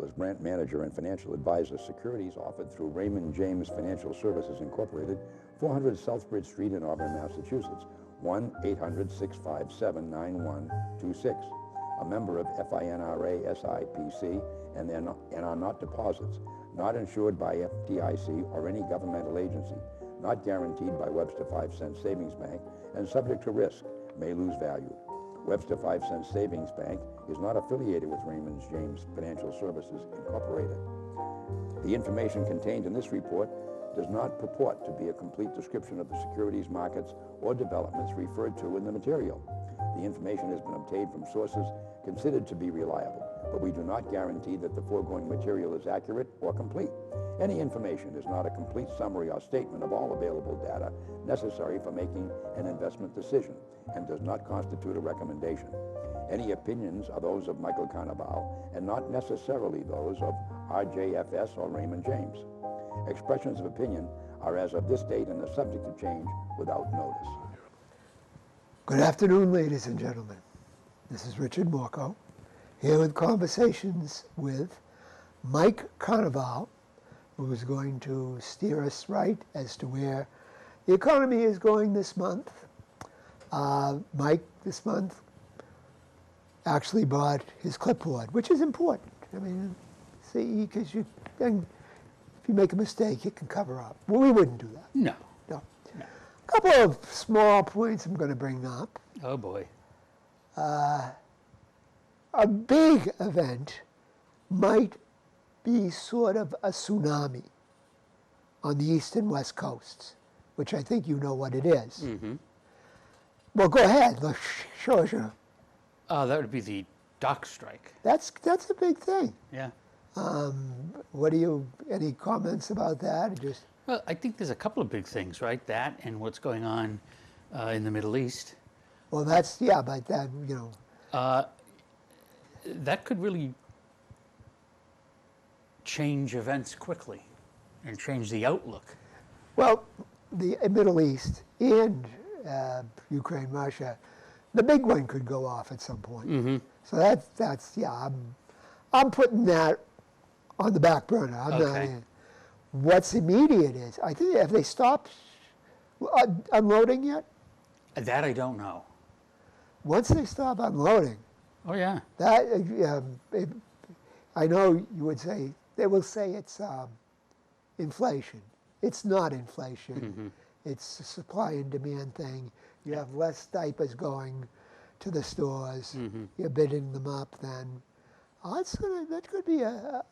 As branch manager and financial advisor. Securities offered through Raymond James Financial Services Incorporated, 400 Southbridge Street in Auburn, Massachusetts, 1-800-657-9126. A member of FINRA SIPC and are not deposits, not insured by FDIC or any governmental agency, not guaranteed by Webster 5 Cent Savings Bank, and subject to risk, may lose value. Webster 5 Cent Savings Bank is not affiliated with Raymond James Financial Services Incorporated. The information contained in this report does not purport to be a complete description of the securities markets or developments referred to in the material. The information has been obtained from sources considered to be reliable, but we do not guarantee that the foregoing material is accurate or complete. Any information is not a complete summary or statement of all available data necessary for making an investment decision and does not constitute a recommendation. Any opinions are those of Michael Carnevale and not necessarily those of RJFS or Raymond James. Expressions of opinion are as of this date and are subject to change without notice. Good afternoon, ladies and gentlemen. This is Richard Morco, here with conversations with Mike Carnevale, who is going to steer us right as to where the economy is going this month. Mike, this month, actually bought his clipboard, which is important. I mean, see, because if you make a mistake, you can cover up. Well, we wouldn't do that. No. No. A couple of small points I'm going to bring up. Oh, boy. A big event might be sort of a tsunami on the east and west coasts, which I think you know what it is. Mm-hmm. Well, go ahead. Show us your... That would be the dock strike. That's a big thing. Yeah. Any comments about that? Just... Well, I think there's a couple of big things, right? That and what's going on in the Middle East. Well, but that, you know... That could really change events quickly and change the outlook. Well, the Middle East and Ukraine, Russia, the big one could go off at some point. Mm-hmm. So that's I'm putting that on the back burner. I'm Okay. not. What's immediate is, I think, have they stopped unloading yet? That I don't know. Once they stop unloading, Oh, yeah. that I know you would say, they will say it's inflation. It's not inflation. Mm-hmm. It's a supply and demand thing. You have less diapers going to the stores. Mm-hmm. You're bidding them up then. That could be a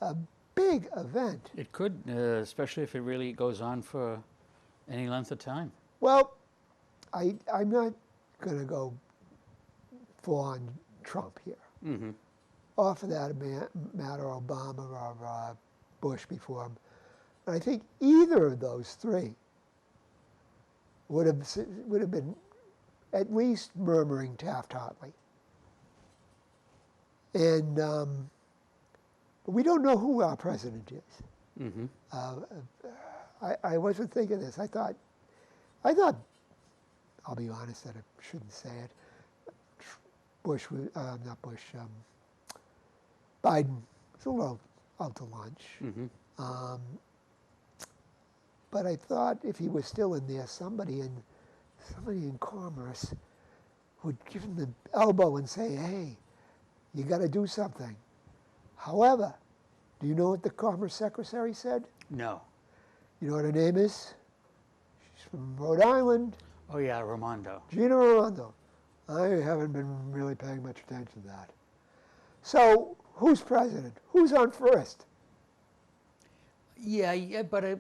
big event. It could, especially if it really goes on for any length of time. Well, I'm not going to go full on Trump here. Mm-hmm. Or for that matter, Obama or Bush before him. But I think either of those three would have been at least murmuring Taft-Hartley. And but we don't know who our president is. Mm-hmm. I wasn't thinking this. I thought, I'll be honest that I shouldn't say it. Biden was a little out to lunch. Mm-hmm. But I thought if he was still in there, somebody in commerce would give him the elbow and say, hey, you got to do something. However, do you know what the Commerce Secretary said? No. You know what her name is? She's from Rhode Island. Oh, yeah, Raimondo. Gina Raimondo. I haven't been really paying much attention to that. So, who's president? Who's on first? Yeah, but,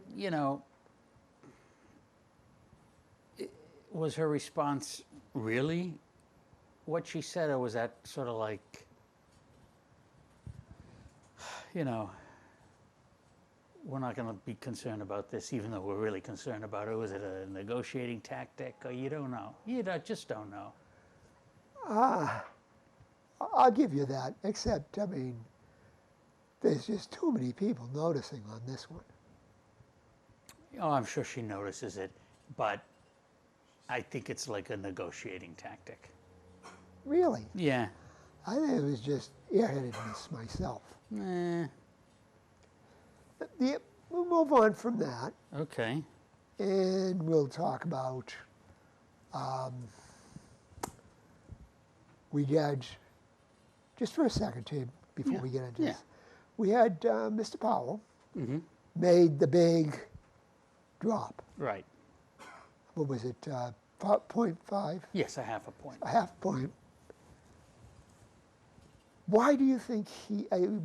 was her response really what she said, or was that sort of like, we're not going to be concerned about this, even though we're really concerned about it? Was it a negotiating tactic, or you don't know? You just don't know. I'll give you that, except, there's just too many people noticing on this one. Oh, I'm sure she notices it, but I think it's like a negotiating tactic. Really? Yeah. I think it was just airheadedness myself. we'll move on from that, Okay. and we'll talk about, we had, just for a second, Tim, before Yeah, we get into yeah. this, we had Mr. Powell Mm-hmm. made the big drop. Right. What was it, 0.5? Yes, a half a point. A half point. Why do you think is he on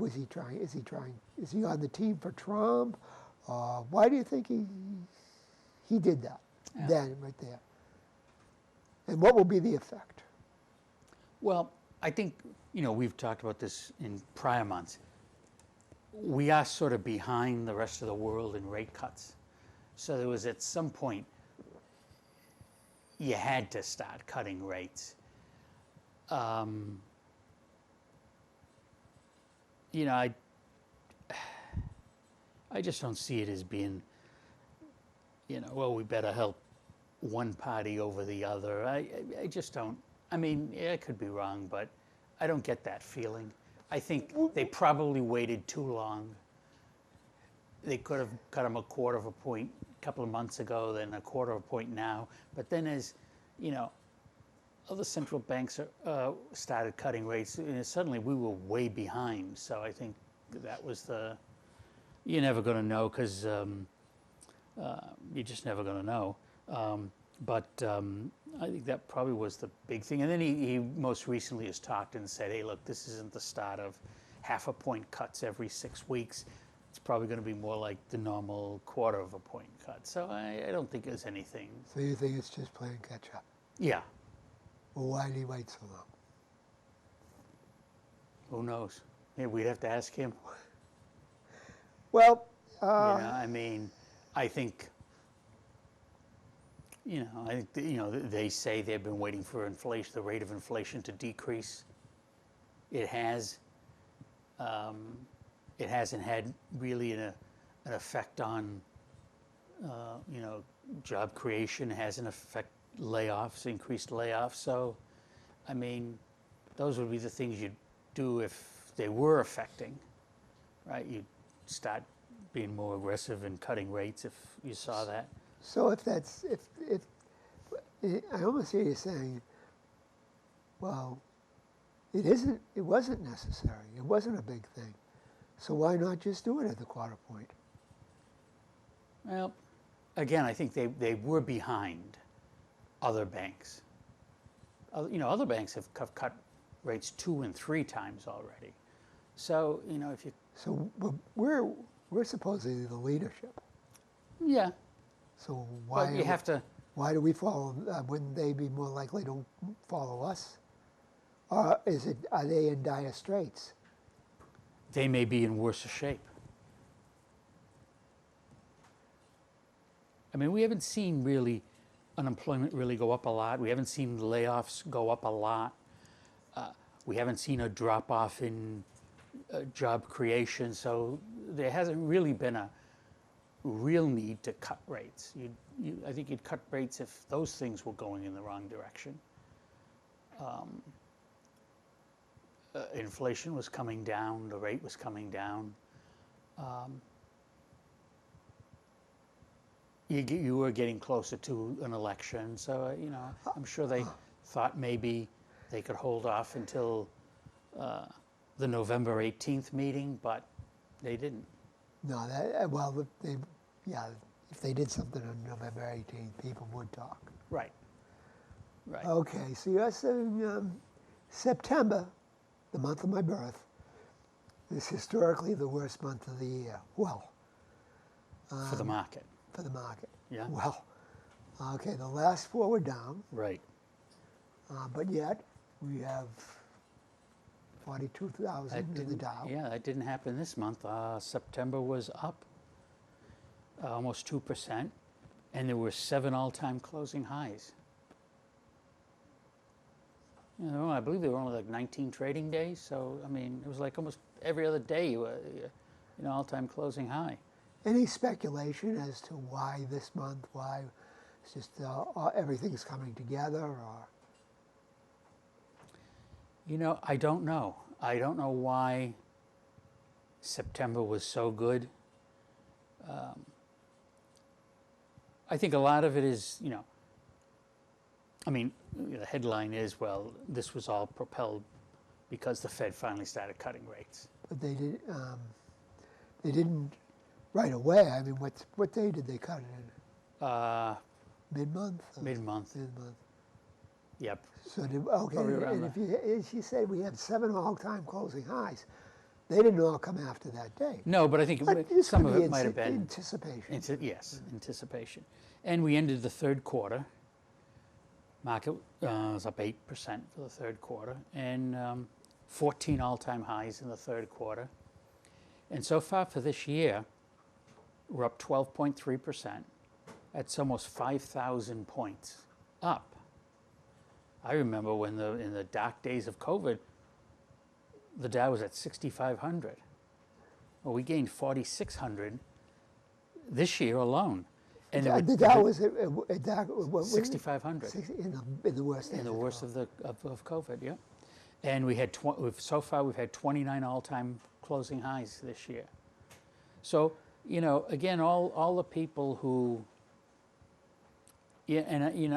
the team for Trump? Why do you think he did that Yeah. then, right there? And what will be the effect? Well, I think, we've talked about this in prior months. We are sort of behind the rest of the world in rate cuts. So there was at some point, you had to start cutting rates. I just don't see it as being, well, we better help one party over the other. I just don't. I mean, yeah, I could be wrong, but I don't get that feeling. I think they probably waited too long. They could have cut them a quarter of a point a couple of months ago, then a quarter of a point now. But then as, other central banks started cutting rates, suddenly we were way behind. So I think that was you're never going to know because you're just never going to know. But I think that probably was the big thing. And then he most recently has talked and said, hey, look, this isn't the start of half a point cuts every 6 weeks. It's probably going to be more like the normal quarter of a point cut. So I don't think there's anything. So you think it's just playing catch up? Yeah. Well, why did he wait so long? Who knows? Maybe we'd have to ask him. Well, I mean, I think, they say they've been waiting for inflation, the rate of inflation to decrease. It has. It hasn't had really an effect on, job creation. It hasn't affected layoffs, increased layoffs. So, I mean, those would be the things you'd do if they were affecting, right? You'd start being more aggressive in cutting rates if you saw that. so if I almost hear you saying, well, it wasn't necessary. It wasn't a big thing. So why not just do it at the quarter point? Well, again, I think they were behind other banks. Other banks have cut rates 2 and 3 times already. So, if you... So we're supposedly the leadership. Yeah. So why But you have to... Why do we follow? Wouldn't they be more likely to follow us? Or are they in dire straits? They may be in worse shape. I mean, we haven't seen really unemployment really go up a lot. We haven't seen layoffs go up a lot. We haven't seen a drop off in job creation. So there hasn't really been a real need to cut rates. I think you'd cut rates if those things were going in the wrong direction. Inflation was coming down, the rate was coming down. You were getting closer to an election, so I'm sure they thought maybe they could hold off until the November 18th meeting, but they didn't. No, if they did something on November 18th, people would talk. Right. Right. Okay, so you're saying September, the month of my birth, is historically the worst month of the year. Well, For the market. for the market. Yeah. Well, okay, the last 4 were down, Right. but yet we have 42,000 in the didn't- Dow. Yeah, that didn't happen this month. September was up almost 2%, and there were 7 all-time closing highs. I believe there were only like 19 trading days, so I mean, it was like almost every other day you were, all-time closing high. Any speculation as to why this month? Why it's just everything's coming together, or? I don't know. I don't know why September was so good. I think a lot of it is, you know, I mean, the headline is, well, this was all propelled because the Fed finally started cutting rates. But they didn't right away. I mean, what day did they cut it in? Mid-month? Mid-month. Mid-month. Yep. So okay, Probably around and if you say we had 7 all-time closing highs, they didn't all come after that day. No, but I think But this some could of be it might have been anticipation. yes, anticipation. And we ended the third quarter. Market was up 8% for the third quarter, and 14 all-time highs in the third quarter. And so far for this year, we're up 12.3%. That's almost 5,000 points up. I remember when in the dark days of COVID, the Dow was at 6,500. Well, we gained 4,600 this year alone. And The Dow was at 6,500 in the worst. in the worst of COVID, yeah. And we had so far we've had 29 all-time closing highs this year. So, you know, again, all the people who, yeah, and you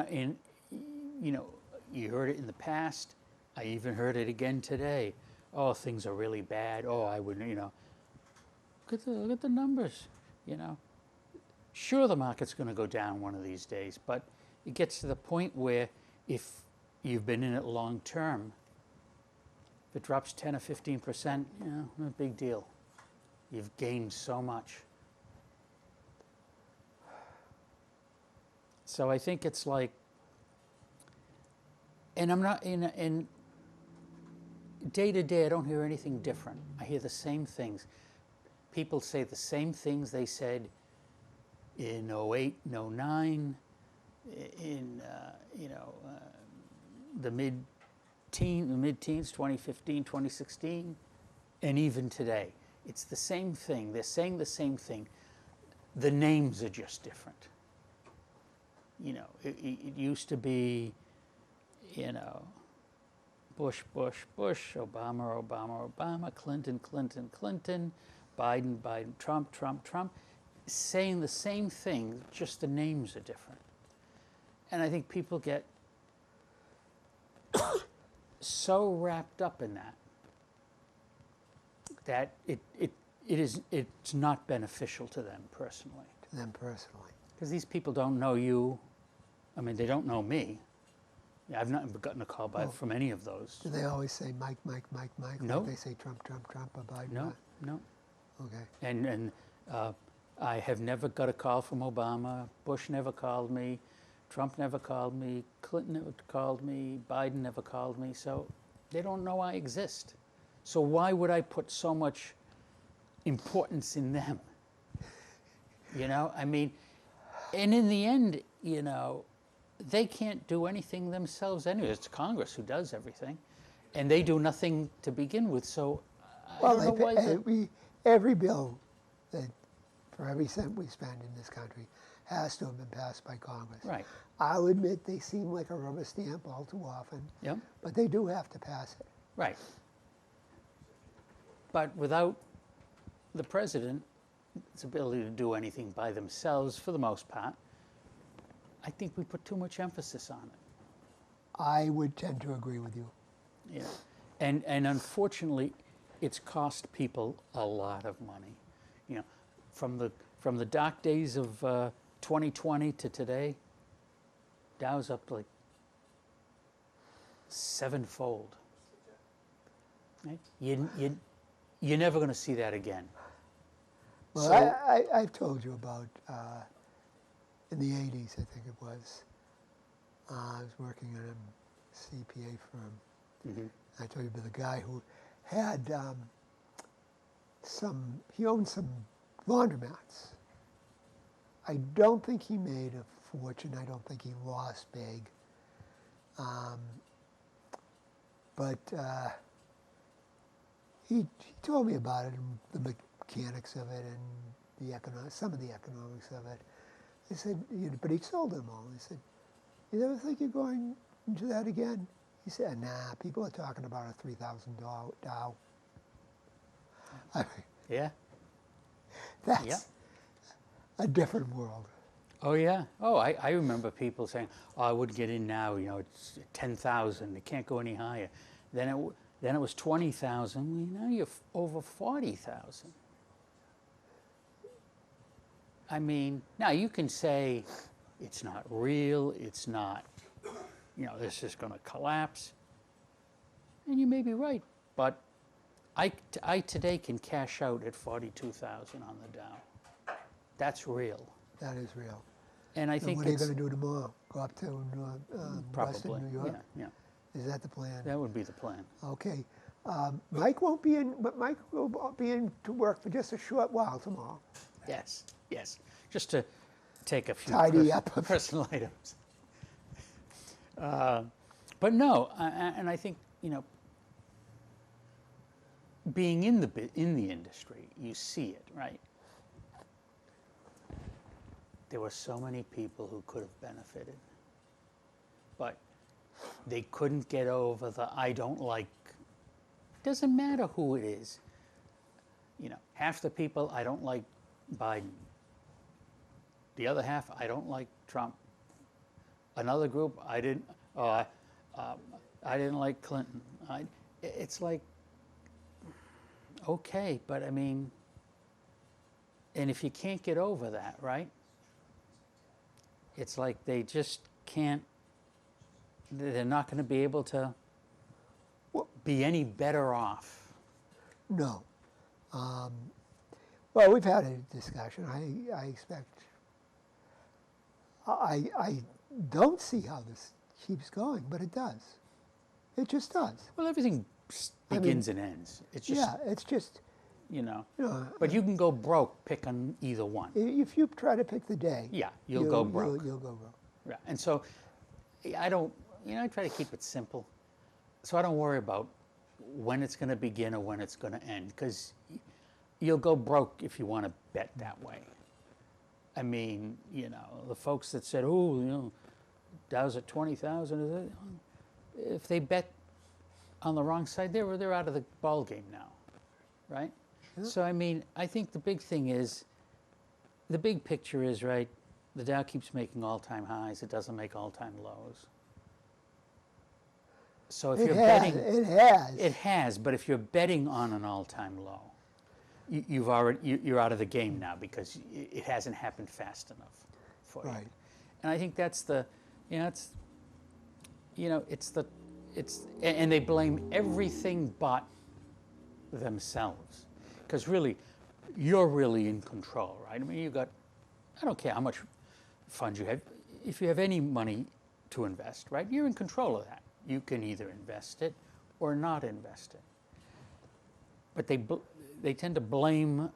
know, you heard it in the past. I even heard it again today. Oh, things are really bad. Oh, I wouldn't, you know. Look at the numbers, you know. Sure, the market's going to go down one of these days, but it gets to the point where if you've been in it long term, if it drops 10 or 15%, you know, no big deal. You've gained so much. So I think it's like, and I'm not in day to day, I don't hear anything different. I hear the same things. People say the same things they said in 08, 09, in the mid-teens, 2015, 2016, and even today. It's the same thing. They're saying the same thing. The names are just different. You know, it used to be, you know, Bush, Bush, Bush, Obama, Obama, Obama, Clinton, Clinton, Clinton, Biden, Biden, Trump, Trump, Trump, saying the same thing, just the names are different. And I think people get so wrapped up in that it's not beneficial to them personally. To them personally. Because these people don't know you. I mean, they don't know me. I've not gotten a call from any of those. Do they always say Mike, Mike, Mike, Mike? No. Like they say Trump, Trump, Trump, or Biden? No, no. Okay. And I have never got a call from Obama. Bush never called me. Trump never called me. Clinton never called me. Biden never called me. So they don't know I exist. So why would I put so much importance in them? You know, I mean, and in the end, you know, they can't do anything themselves anyway. It's Congress who does everything, and they do nothing to begin with. So I don't know why. Every bill that for every cent we spend in this country has to have been passed by Congress. Right. I'll admit they seem like a rubber stamp all too often. Yep. But they do have to pass it. Right. But without the president's ability to do anything by themselves, for the most part, I think we put too much emphasis on it. I would tend to agree with you. Yeah. And unfortunately, it's cost people a lot of money. You know, from the dark days of 2020 to today, Dow's up like 7-fold. Right? You're never going to see that again. Well, So, I've told you about, in the 80s, I think it was, I was working at a CPA firm. mm-hmm. I told you about the guy who had he owned some laundromats. I don't think he made a fortune. I don't think he lost big. But he told me about it and the mechanics of it and some of the economics of it. I said, but he sold them all. I said, you ever think you're going into that again? He said, nah, people are talking about a $3,000 Dow. I mean, yeah. that's, Yeah. a different world. Oh yeah. Oh, I remember people saying, "Oh, I wouldn't get in now. You know, it's 10,000. It can't go any higher." Then it was 20,000. Now you're over 40,000. I mean, now you can say it's not real. It's not. You know, this is going to collapse, and you may be right. But I today can cash out at 42,000 on the Dow. That's real. That is real. And I And think what are you it's going to do tomorrow? Go up to probably, Western New York? yeah. Is that the plan? That would be the plan. Okay. Mike won't be in, but Mike will be in to work for just a short while tomorrow. Yes, yes. Just to take a few Tidy up. personal items. But no, and I think, you know, being in the industry, you see it, right? There were so many people who could have benefited, but they couldn't get over the I don't like. Doesn't matter who it is. You know, half the people I don't like Biden. The other half I don't like Trump. Another group I didn't like Clinton. It's like, okay, but I mean, and if you can't get over that, right? It's like they just can't, they're not going to be able to be any better off. No. Well, we've had a discussion. I expect, I don't see how this keeps going, but it does. It just does. Well, everything begins and ends. It's just, Yeah, it's just, you know, you know, but you can go broke picking either one. if you try to pick the day, Yeah, you'll go broke. You'll go broke. Yeah, and so I don't, you know, I try to keep it simple. So I don't worry about when it's going to begin or when it's going to end, because you'll go broke if you want to bet that way. I mean, you know, the folks that said, oh, you know, Dow's at 20,000, if they bet on the wrong side, they're out of the ball game now, right? Yeah. So, I mean, I think the big thing is, the big picture is, right, the Dow keeps making all-time highs. It doesn't make all-time lows. So if you're betting, it has. But if you're betting on an all-time low, you're out of the game now because it hasn't happened fast enough for you. And I think that's the, you know, and they blame everything but themselves, because really, you're really in control, right? I mean, you got, I don't care how much funds you have, if you have any money to invest, right? You're in control of that. You can either invest it or not invest it. But they tend to blame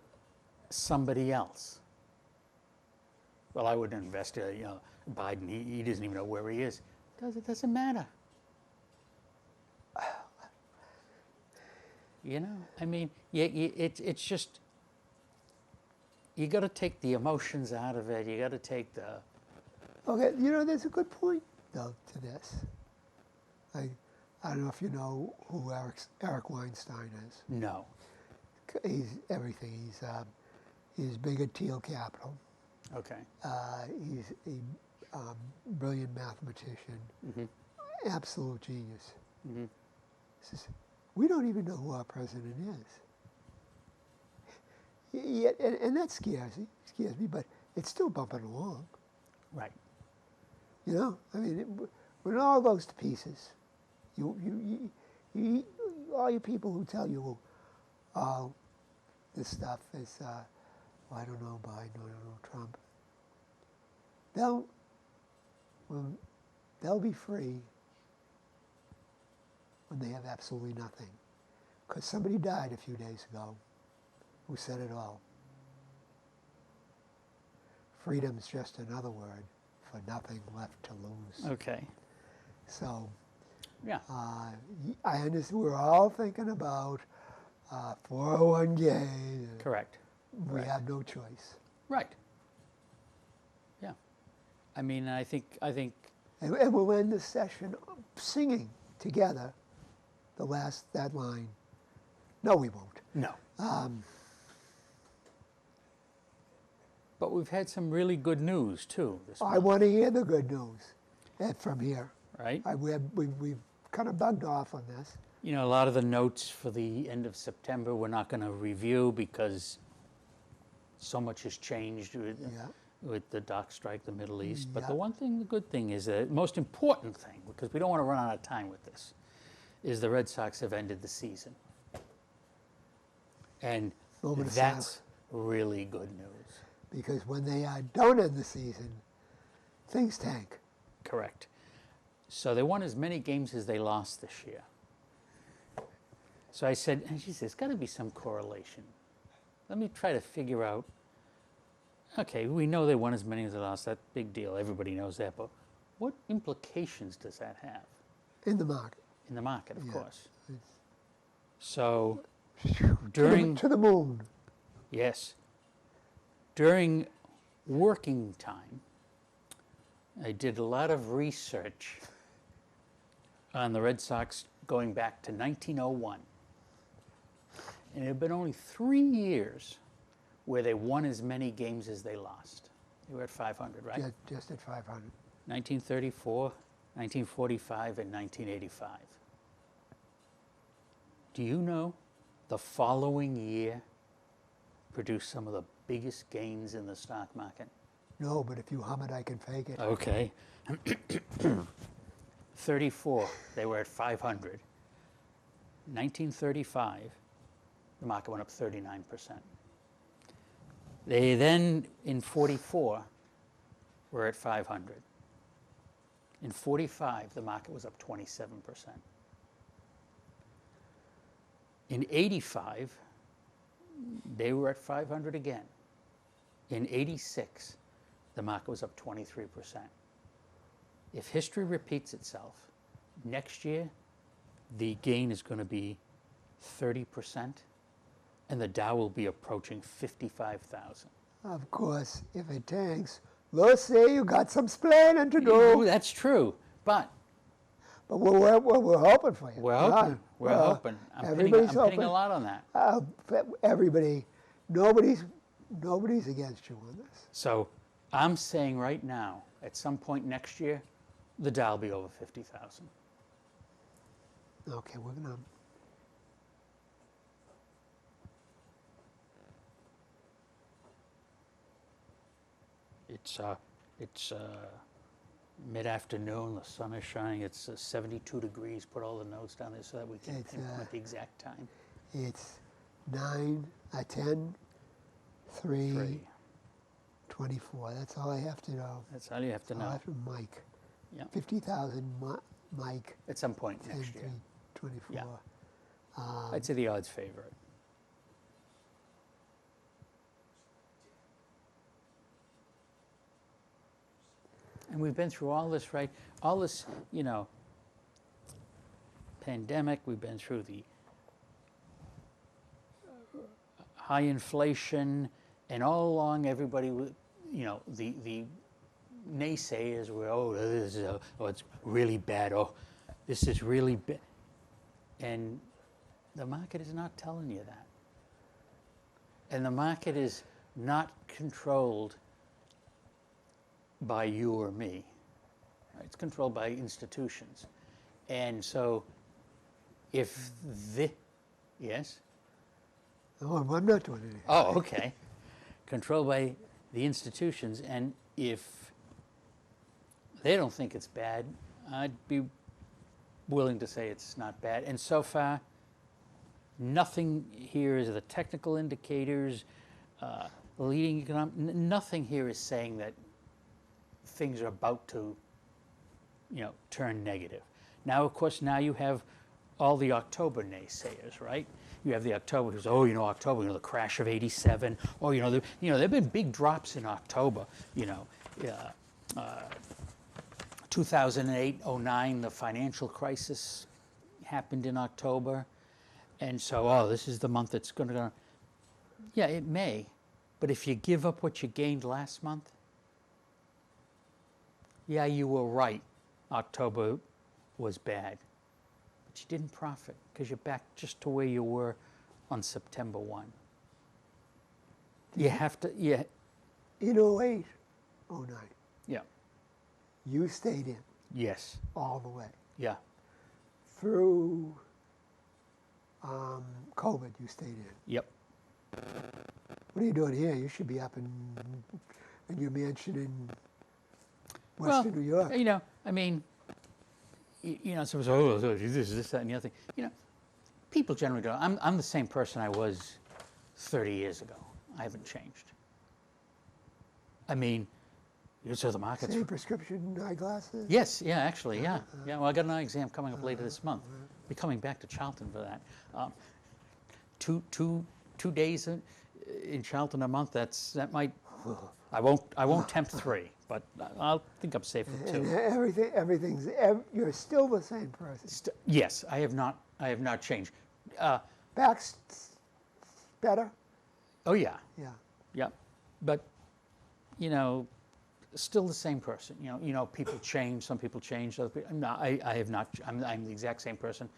somebody else. Well, I wouldn't invest, you know, Biden, he doesn't even know where he is. It doesn't matter. You know, I mean, it's just, you got to take the emotions out of it. You got to take the. Okay, you know, there's a good point though to this. I don't know if you know who Eric Weinstein is. No. He's everything. He's big at Teal Capital. Okay. He's a brilliant mathematician, absolute genius. Says, we don't even know who our president is. Yet, and that scares me, but it's still bumping along. Right. You know, I mean, when it all goes to pieces, you all you people who tell you, oh, this stuff is, well, I don't know Biden, I don't know Trump. They'll be free when they have absolutely nothing. Because somebody died a few days ago who said it all. Freedom's just another word for nothing left to lose. Okay. So, yeah, I understand. We're all thinking about 401k. Correct. We have no choice. Right. Yeah. I mean, I think. And we'll end this session singing together that line. No, we won't. No. But we've had some really good news too this I month, want to hear the good news from here. right? We've kind of bugged off on this. You know, a lot of the notes for the end of September we're not going to review because so much has changed Yeah. with the dock strike, the Middle East. But Yeah. the one thing, the good thing is, the most important thing, because we don't want to run out of time with this, is the Red Sox have ended the season. And Moment of that's really good news. Because when they don't end the season, things tank. Correct. So they won as many games as they lost this year. So I said, geez, there's got to be some correlation. Let me try to figure out, okay, we know they won as many as they lost. That's a big deal. Everybody knows that. But what implications does that have In the market. in the market, of Yeah. course? So during, To the moon. yes, during working time, I did a lot of research on the Red Sox going back to 1901. And it had been only 3 years where they won as many games as they lost. They were at 500, right? Just at 500. 1934, 1945, and 1985. Do you know the following year produced some of the biggest gains in the stock market? No, but if you hum it, I can fake it. Okay. 34, they were at 500. 1935, the market went up 39%. They then, in 44, were at 500. In 45, the market was up 27%. In 85, they were at 500 again. In 86, the market was up 23%. If history repeats itself, next year, the gain is going to be 30%, and the Dow will be approaching 55,000. Of course, if it tanks, we'll see. You got some splaining to Oh, do. that's true, but But we're hoping for you. we're hoping. We're Well, hoping. I'm everybody's pinning hoping. a lot on that. Everybody, nobody's against you on this. So I'm saying right now, at some point next year, the Dow will be over 50,000. Okay, we're gonna. It's mid-afternoon. The sun is shining. It's 72 degrees. Put all the notes down there so that we can It's, pinpoint the exact time. It's 10, 3, 3. 24. That's all I have to know. That's all you have to All I know. have to Mike. Yeah. 50,000 Mike. At some point 10, next year. 3, 24. Yeah. I'd say the odds favor it. And we've been through all this, right? All this, pandemic. We've been through the high inflation, and all along everybody, the naysayers were, it's really bad. Oh, this is really bad. And the market is not telling you that. And the market is not controlled by you or me. Right? It's controlled by institutions. And so if yes? Oh, I'm not doing anything. Oh, okay. Controlled by the institutions. And if they don't think it's bad, I'd be willing to say it's not bad. And so far, nothing here is the technical indicators, leading economic, nothing here is saying that things are about to, turn negative. Now, of course, now you have all the October naysayers, right? You have the October who's, October, the crash of '87. There've been big drops in October. 2008, 09, the financial crisis happened in October. And so, this is the month that's going to, yeah, it may. But if you give up what you gained last month, yeah, you were right. October was bad. But you didn't profit because you're back just to where you were on September 1. You have to, in '08, '09, Yeah. you stayed in Yes. all the way. Yeah. Through COVID, you stayed in. Yep. What are you doing here? You should be up in your mansion in Well, Western New York. you know, I mean, so it was, oh, this, that, and the other thing. You know, people generally go, I'm the same person I was 30 years ago. I haven't changed. I mean, so the market's... Same prescription eyeglasses? Yes, yeah, actually, yeah. Yeah, well, I got an eye exam coming up later this month. Be coming back to Charlton for that. Two days in Charlton a month, that might... I won't tempt 3, but I'll think I'm safe with 2. And you're still the same person. Yes, I have not changed. Back's better? Oh yeah, Yeah. yeah, but you know, still the same person. You know, people change. Some people change. Other people, no, I have not. I'm the exact same person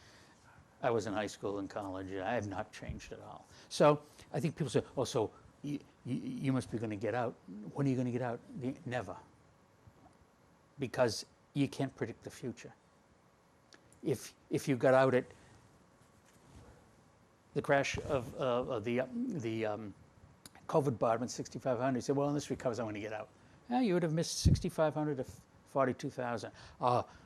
I was in high school and college. I have not changed at all. So I think people say, oh, so you must be going to get out. When are you going to get out? Never. Because you can't predict the future. If you got out at the crash of the COVID bottom at 6,500, you said, well, when this recovers, I'm going to get out. Yeah, you would have missed 6,500 to 42,000.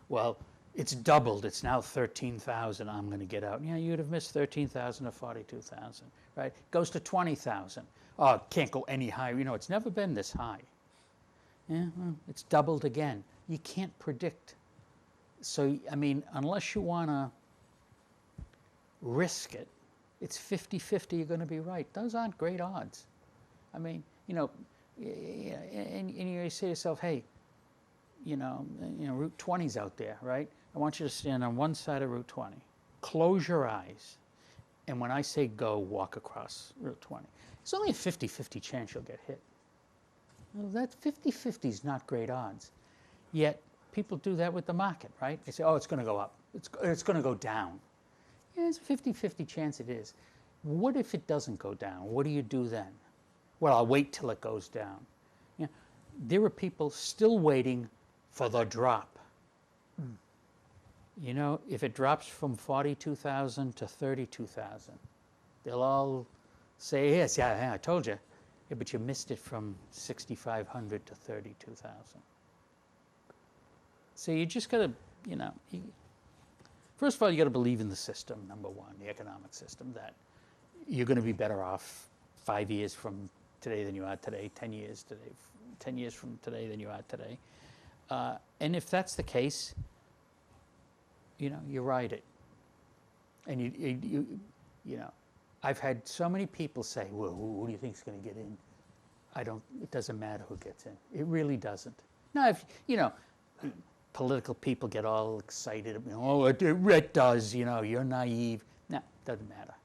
Well, it's doubled. It's now 13,000. I'm going to get out. Yeah, you would have missed 13,000 to 42,000, right? Goes to 20,000. Oh, it can't go any higher. You know, it's never been this high. Yeah, well, it's doubled again. You can't predict. So, I mean, unless you want to risk it, it's 50-50 you're going to be right. Those aren't great odds. I mean, you know, and you say to yourself, hey, you know, Route 20's out there, right? I want you to stand on one side of Route 20. Close your eyes. And when I say go, walk across Route 20. It's only a 50-50 chance you'll get hit. Well, that 50-50 is not great odds. Yet, people do that with the market, right? They say, oh, it's going to go up. It's going to go down. Yeah, it's a 50-50 chance it is. What if it doesn't go down? What do you do then? Well, I'll wait till it goes down. You know, there are people still waiting for the drop. You know, if it drops from 42,000 to 32,000, they'll all say, yes, yeah, I told you. Yeah, but you missed it from 6,500 to 32,000. So you just got to, you know, first of all, you got to believe in the system, number one, the economic system, that you're going to be better off 5 years from today than you are today, 10 years from today than you are today. And if that's the case, you know, you ride it. And you know, I've had so many people say, well, who do you think's going to get in? It doesn't matter who gets in. It really doesn't. Now, if, you know, political people get all excited, you know, oh, it does, you know, you're naive. No, it doesn't matter.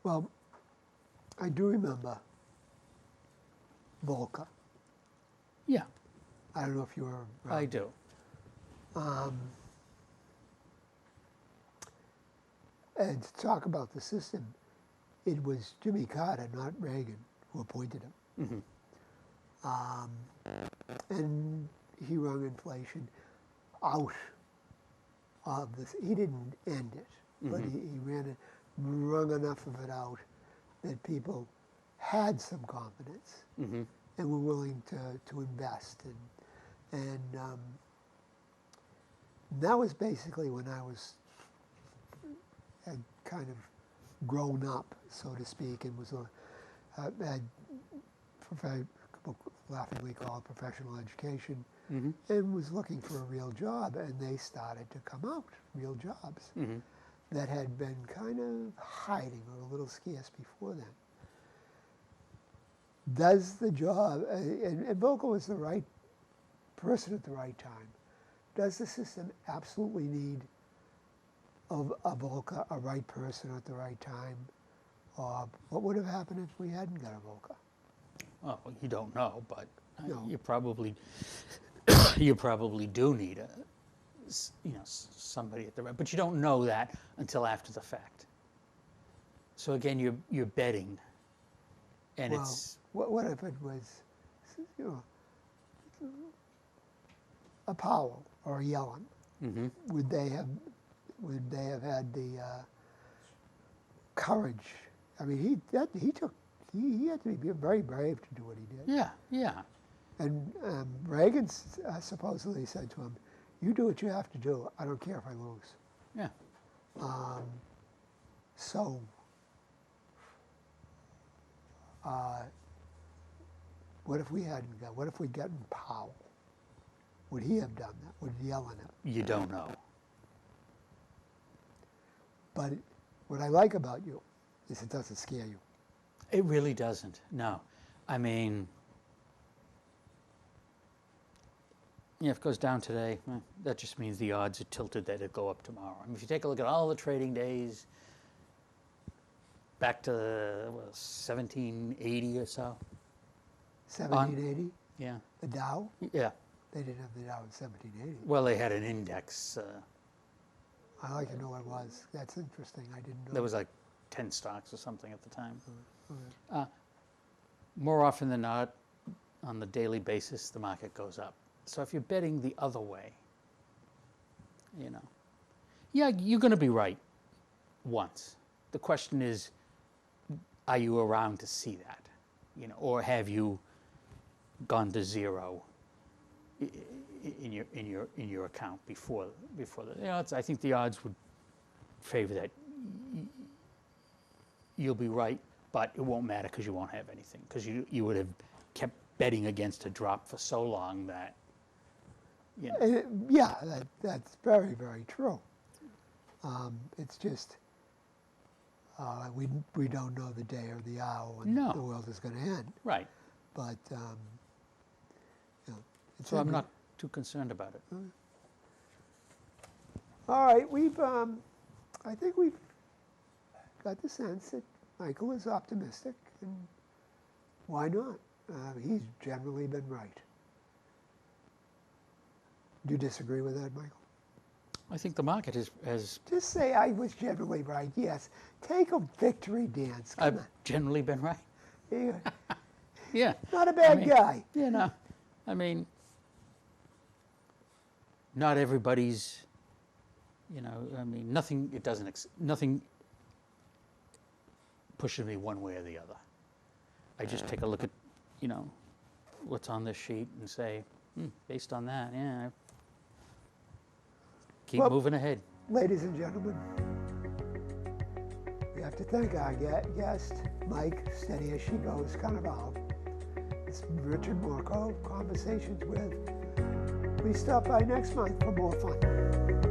Well, I do remember Volcker. Yeah, I don't know if you were around. I do. And to talk about the system, it was Jimmy Carter, not Reagan, who appointed him. And he wrung inflation out of this. He didn't end it, but he wrung enough of it out that people had some confidence and were willing to invest. And that was basically when I had kind of grown up, so to speak, and was had laughingly called professional education, and was looking for a real job, and they started to come out, real jobs that had been kind of hiding or a little scarce before then. Does the job, and Volcker was the right person at the right time, does the system absolutely need a Volcker, a right person at the right time? Or what would have happened if we hadn't got a Volcker? Well, you don't know, but No. you probably do need somebody at the right, but you don't know that until after the fact. So again, you're betting, and Well, it's what if it was you know, a Powell or a Yellen, would they have had the courage? I mean, he had to be very brave to do what he did. Yeah, yeah. And Reagan supposedly said to him, "You do what you have to do. I don't care if I lose." Yeah. So, what if we hadn't got? What if we'd gotten Powell? Would he have done that? Would Yellen have? You don't know. But what I like about you is it doesn't scare you. It really doesn't. No. I mean, yeah, if it goes down today, that just means the odds are tilted that it'll go up tomorrow. I mean, if you take a look at all the trading days back to 1780 or so. 1780, Yeah. the Dow. Yeah. They didn't have the Dow in 1780. Well, they had an index. I like to know what it was. That's interesting. I didn't know. There was like 10 stocks or something at the time. More often than not, on the daily basis, the market goes up. So if you're betting the other way, you know, yeah, you're going to be right once. The question is, are you around to see that, you know, or have you gone to zero in your account before the, you know, I think the odds would favor that. You'll be right, but it won't matter because you won't have anything, because you would have kept betting against a drop for so long that, you know. Yeah, that's very, very true. It's just we don't know the day or the hour when No. the world is going to end. Right. But you know, it's So I'm not too concerned about it. All right, I think we've got the sense that Michael is optimistic, and why not? He's generally been right. Do you disagree with that, Michael? I think the market has Just say I was generally right. Yes, take a victory dance. Come I've generally been right. on. You're Yeah. not a bad I mean, guy. You know, I mean, not everybody's, you know, I mean, nothing pushes me one way or the other. I just take a look at, you know, what's on this sheet and say, based on that, yeah, keep Well, moving ahead. Ladies and gentlemen, we have to thank our guest, Mike, Steady as She Goes, Carnevale. It's Richard Morco, Conversations with. Please stop by next month for more fun.